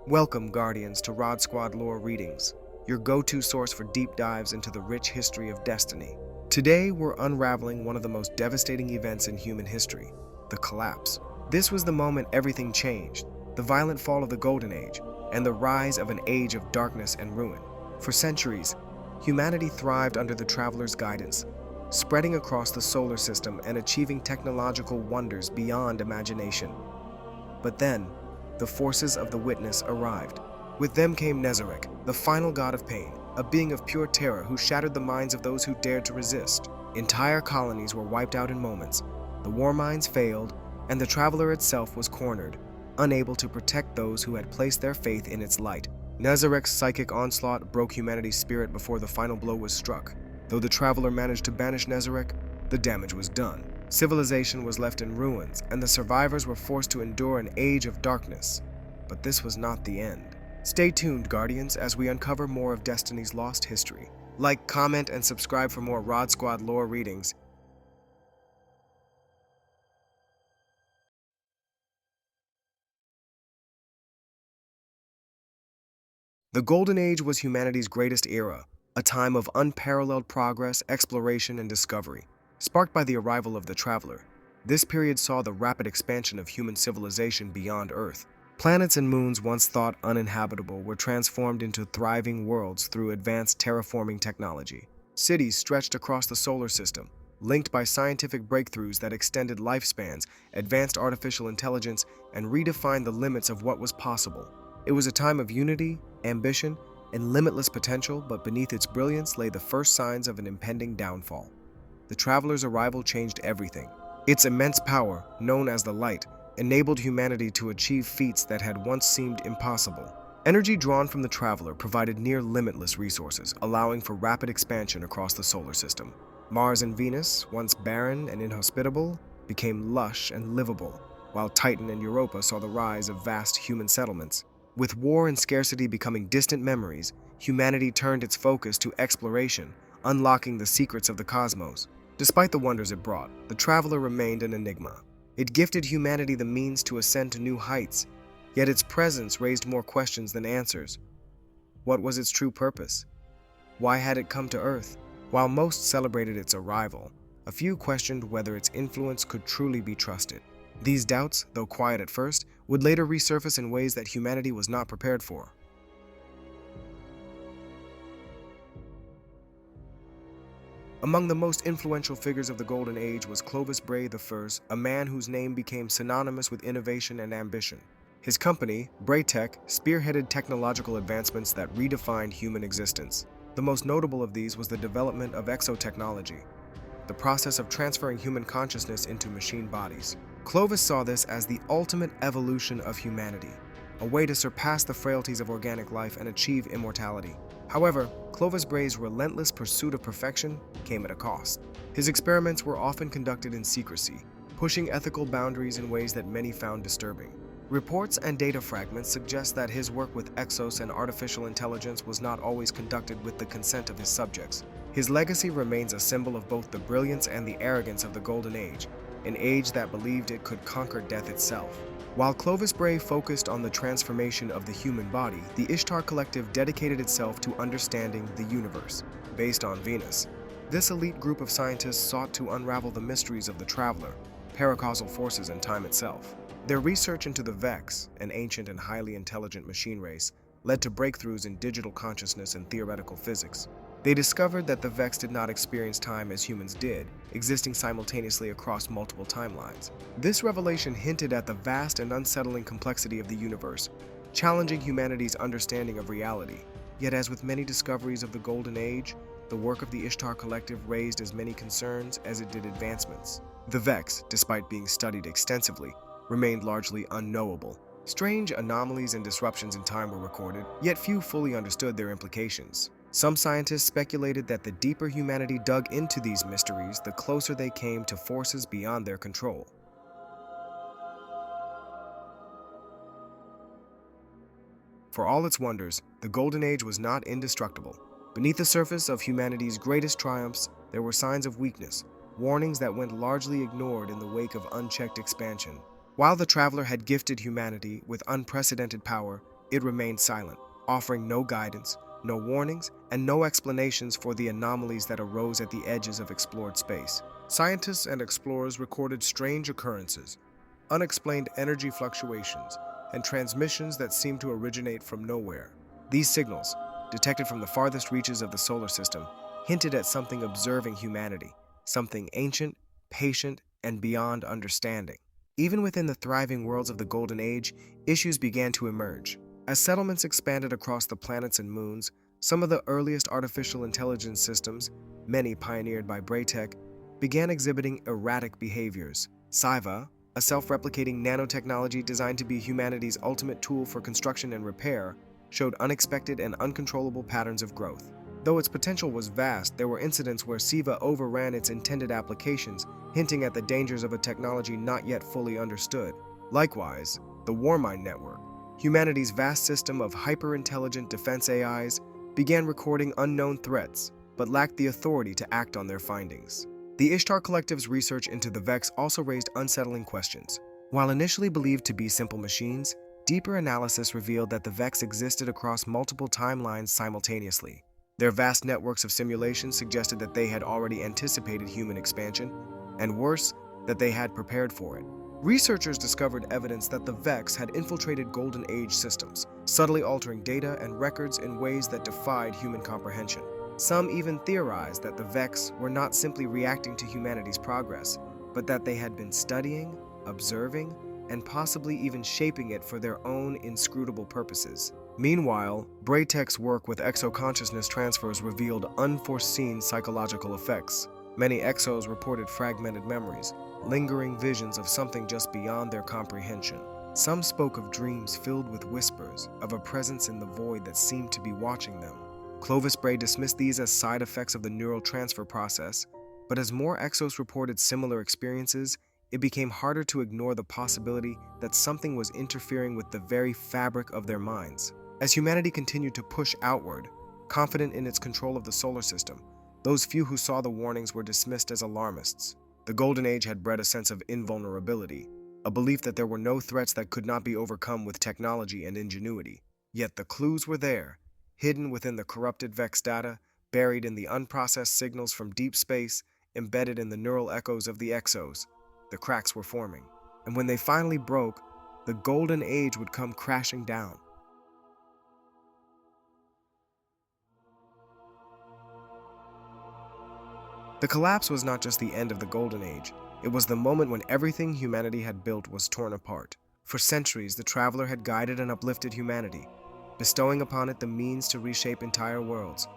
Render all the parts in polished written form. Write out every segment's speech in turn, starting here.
Welcome, Guardians, to R.S.E.G Lore Readings, your go-to source for deep dives into the rich history of Destiny. Today, we're unraveling one of the most devastating events in human history, the Collapse. This was the moment everything changed, the violent fall of the Golden Age, and the rise of an age of darkness and ruin. For centuries, humanity thrived under the Traveler's guidance, spreading across the solar system and achieving technological wonders beyond imagination. But then, the forces of the Witness arrived. With them came R.S.E.G, the final god of pain, a being of pure terror who shattered the minds of those who dared to resist. Entire colonies were wiped out in moments, the war minds failed, and the Traveler itself was cornered, unable to protect those who had placed their faith in its light. R.S.E.G's psychic onslaught broke humanity's spirit before the final blow was struck. Though the Traveler managed to banish R.S.E.G, the damage was done. Civilization was left in ruins, and the survivors were forced to endure an age of darkness. But this was not the end. Stay tuned, Guardians, as we uncover more of Destiny's lost history. Like, comment, and subscribe for more R.S.E.G lore readings. The Golden Age was humanity's greatest era, a time of unparalleled progress, exploration, and discovery. Sparked by the arrival of the Traveler, this period saw the rapid expansion of human civilization beyond Earth. Planets and moons once thought uninhabitable were transformed into thriving worlds through advanced terraforming technology. Cities stretched across the solar system, linked by scientific breakthroughs that extended lifespans, advanced artificial intelligence, and redefined the limits of what was possible. It was a time of unity, ambition, and limitless potential, but beneath its brilliance lay the first signs of an impending downfall. The Traveler's arrival changed everything. Its immense power, known as the Light, enabled humanity to achieve feats that had once seemed impossible. Energy drawn from the Traveler provided near limitless resources, allowing for rapid expansion across the solar system. Mars and Venus, once barren and inhospitable, became lush and livable, while Titan and Europa saw the rise of vast human settlements. With war and scarcity becoming distant memories, humanity turned its focus to exploration, unlocking the secrets of the cosmos. Despite the wonders it brought, the Traveler remained an enigma. It gifted humanity the means to ascend to new heights, yet its presence raised more questions than answers. What was its true purpose? Why had it come to Earth? While most celebrated its arrival, a few questioned whether its influence could truly be trusted. These doubts, though quiet at first, would later resurface in ways that humanity was not prepared for. Among the most influential figures of the Golden Age was Clovis Bray I, a man whose name became synonymous with innovation and ambition. His company, Bray Tech, spearheaded technological advancements that redefined human existence. The most notable of these was the development of exotechnology, the process of transferring human consciousness into machine bodies. Clovis saw this as the ultimate evolution of humanity, a way to surpass the frailties of organic life and achieve immortality. However, Clovis Bray's relentless pursuit of perfection came at a cost. His experiments were often conducted in secrecy, pushing ethical boundaries in ways that many found disturbing. Reports and data fragments suggest that his work with exos and artificial intelligence was not always conducted with the consent of his subjects. His legacy remains a symbol of both the brilliance and the arrogance of the Golden Age, an age that believed it could conquer death itself. While Clovis Bray focused on the transformation of the human body, the Ishtar Collective dedicated itself to understanding the universe, based on Venus. This elite group of scientists sought to unravel the mysteries of the Traveler, paracausal forces, and time itself. Their research into the Vex, an ancient and highly intelligent machine race, led to breakthroughs in digital consciousness and theoretical physics. They discovered that the Vex did not experience time as humans did, existing simultaneously across multiple timelines. This revelation hinted at the vast and unsettling complexity of the universe, challenging humanity's understanding of reality. Yet, as with many discoveries of the Golden Age, the work of the Ishtar Collective raised as many concerns as it did advancements. The Vex, despite being studied extensively, remained largely unknowable. Strange anomalies and disruptions in time were recorded, yet few fully understood their implications. Some scientists speculated that the deeper humanity dug into these mysteries, the closer they came to forces beyond their control. For all its wonders, the Golden Age was not indestructible. Beneath the surface of humanity's greatest triumphs, there were signs of weakness, warnings that went largely ignored in the wake of unchecked expansion. While the Traveler had gifted humanity with unprecedented power, it remained silent, offering no guidance, no warnings, and no explanations for the anomalies that arose at the edges of explored space. Scientists and explorers recorded strange occurrences, unexplained energy fluctuations, and transmissions that seemed to originate from nowhere. These signals, detected from the farthest reaches of the solar system, hinted at something observing humanity, something ancient, patient, and beyond understanding. Even within the thriving worlds of the Golden Age, issues began to emerge. As settlements expanded across the planets and moons, some of the earliest artificial intelligence systems, many pioneered by Braytech, began exhibiting erratic behaviors. Siva, a self-replicating nanotechnology designed to be humanity's ultimate tool for construction and repair, showed unexpected and uncontrollable patterns of growth. Though its potential was vast, there were incidents where Siva overran its intended applications, hinting at the dangers of a technology not yet fully understood. Likewise, the Warmind network, humanity's vast system of hyper-intelligent defense AIs, began recording unknown threats, but lacked the authority to act on their findings. The Ishtar Collective's research into the Vex also raised unsettling questions. While initially believed to be simple machines, deeper analysis revealed that the Vex existed across multiple timelines simultaneously. Their vast networks of simulations suggested that they had already anticipated human expansion, and worse, that they had prepared for it. Researchers discovered evidence that the Vex had infiltrated Golden Age systems, subtly altering data and records in ways that defied human comprehension. Some even theorized that the Vex were not simply reacting to humanity's progress, but that they had been studying, observing, and possibly even shaping it for their own inscrutable purposes. Meanwhile, Braytech's work with exo-consciousness transfers revealed unforeseen psychological effects. Many exos reported fragmented memories, lingering visions of something just beyond their comprehension. Some spoke of dreams filled with whispers, of a presence in the void that seemed to be watching them. Clovis Bray dismissed these as side effects of the neural transfer process, but as more exos reported similar experiences, it became harder to ignore the possibility that something was interfering with the very fabric of their minds. As humanity continued to push outward, confident in its control of the solar system, those few who saw the warnings were dismissed as alarmists. The Golden Age had bred a sense of invulnerability, a belief that there were no threats that could not be overcome with technology and ingenuity. Yet the clues were there, hidden within the corrupted Vex data, buried in the unprocessed signals from deep space, embedded in the neural echoes of the exos. The cracks were forming, and when they finally broke, the Golden Age would come crashing down. The collapse was not just the end of the Golden Age, it was the moment when everything humanity had built was torn apart. For centuries, the Traveler had guided and uplifted humanity, bestowing upon it the means to reshape entire worlds.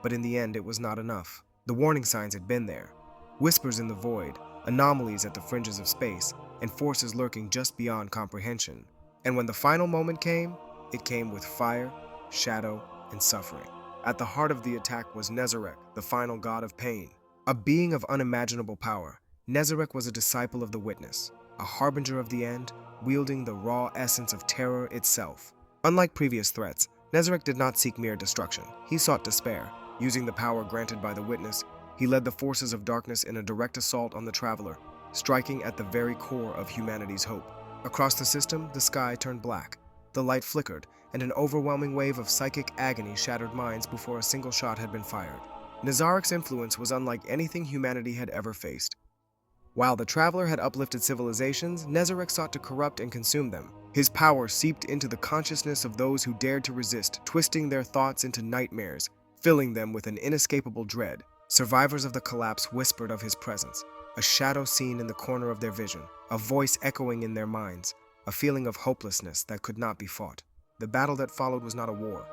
But in the end, it was not enough. The warning signs had been there. Whispers in the void, anomalies at the fringes of space, and forces lurking just beyond comprehension. And when the final moment came, it came with fire, shadow, and suffering. At the heart of the attack was Nezarec, the final god of pain. A being of unimaginable power, Nezarec was a disciple of the Witness, a harbinger of the end, wielding the raw essence of terror itself. Unlike previous threats, Nezarec did not seek mere destruction. He sought despair. Using the power granted by the Witness, he led the forces of darkness in a direct assault on the Traveler, striking at the very core of humanity's hope. Across the system, the sky turned black. The light flickered, and an overwhelming wave of psychic agony shattered minds before a single shot had been fired. Nezarek's influence was unlike anything humanity had ever faced. While the Traveler had uplifted civilizations, Nezarec sought to corrupt and consume them. His power seeped into the consciousness of those who dared to resist, twisting their thoughts into nightmares, filling them with an inescapable dread. Survivors of the collapse whispered of his presence, a shadow seen in the corner of their vision, a voice echoing in their minds, a feeling of hopelessness that could not be fought. The battle that followed was not a war.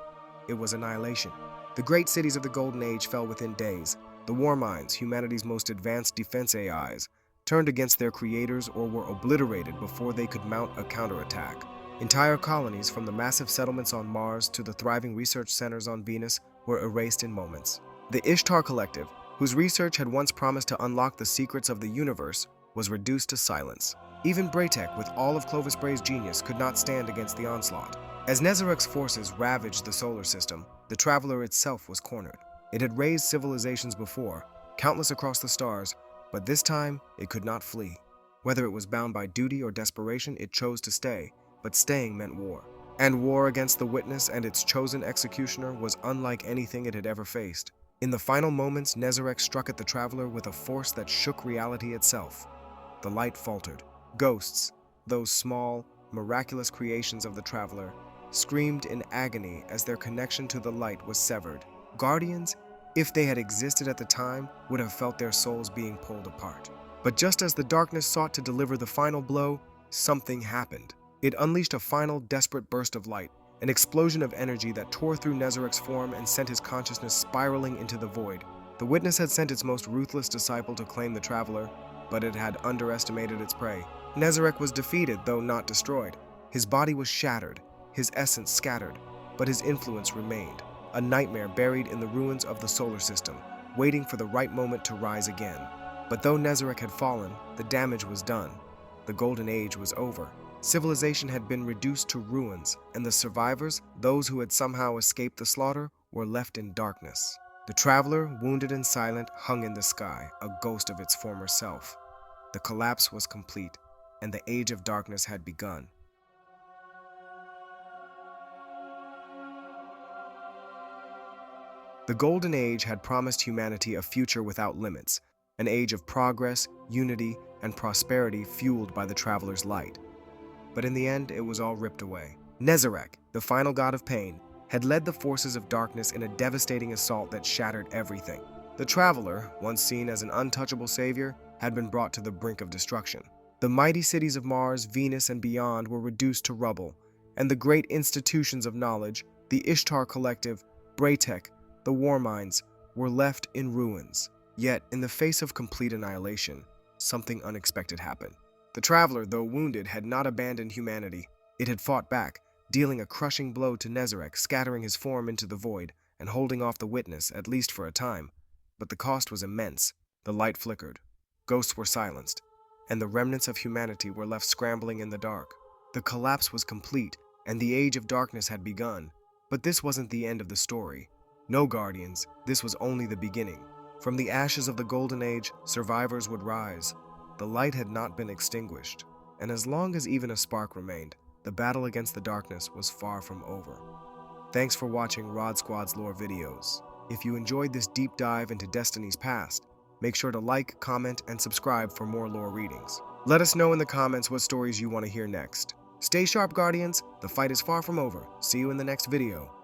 It was annihilation. The great cities of the Golden Age fell within days. The Warminds, humanity's most advanced defense AIs, turned against their creators or were obliterated before they could mount a counterattack. Entire colonies, from the massive settlements on Mars to the thriving research centers on Venus, were erased in moments. The Ishtar Collective, whose research had once promised to unlock the secrets of the universe, was reduced to silence. Even Braytech, with all of Clovis Bray's genius, could not stand against the onslaught. As Nezarek's forces ravaged the solar system, the Traveler itself was cornered. It had raised civilizations before, countless across the stars, but this time it could not flee. Whether it was bound by duty or desperation, it chose to stay, but staying meant war. And war against the Witness and its chosen executioner was unlike anything it had ever faced. In the final moments, Nezarec struck at the Traveler with a force that shook reality itself. The light faltered. Ghosts, those small, miraculous creations of the Traveler, screamed in agony as their connection to the light was severed. Guardians, if they had existed at the time, would have felt their souls being pulled apart. But just as the darkness sought to deliver the final blow, something happened. It unleashed a final, desperate burst of light, an explosion of energy that tore through Nezarec's form and sent his consciousness spiraling into the void. The Witness had sent its most ruthless disciple to claim the Traveler, but it had underestimated its prey. Nezarec was defeated, though not destroyed. His body was shattered, his essence scattered, but his influence remained, a nightmare buried in the ruins of the solar system, waiting for the right moment to rise again. But though Nezarec had fallen, the damage was done. The Golden Age was over. Civilization had been reduced to ruins, and the survivors, those who had somehow escaped the slaughter, were left in darkness. The Traveler, wounded and silent, hung in the sky, a ghost of its former self. The collapse was complete, and the Age of Darkness had begun. The Golden Age had promised humanity a future without limits, an age of progress, unity, and prosperity fueled by the Traveler's light. But in the end, it was all ripped away. Nezarec, the final god of pain, had led the forces of darkness in a devastating assault that shattered everything. The Traveler, once seen as an untouchable savior, had been brought to the brink of destruction. The mighty cities of Mars, Venus, and beyond were reduced to rubble, and the great institutions of knowledge, the Ishtar Collective, Braytech, the War Mines, were left in ruins. Yet, in the face of complete annihilation, something unexpected happened. The Traveler, though wounded, had not abandoned humanity. It had fought back, dealing a crushing blow to Nezarec, scattering his form into the void, and holding off the Witness, at least for a time. But the cost was immense. The light flickered. Ghosts were silenced, and the remnants of humanity were left scrambling in the dark. The collapse was complete, and the Age of Darkness had begun. But this wasn't the end of the story. No, Guardians, this was only the beginning. From the ashes of the Golden Age, survivors would rise. The light had not been extinguished, and as long as even a spark remained, the battle against the darkness was far from over. Thanks for watching Rod Squad's lore videos. If you enjoyed this deep dive into Destiny's past, make sure to like, comment, and subscribe for more lore readings. Let us know in the comments what stories you want to hear next. Stay sharp, Guardians. The fight is far from over. See you in the next video.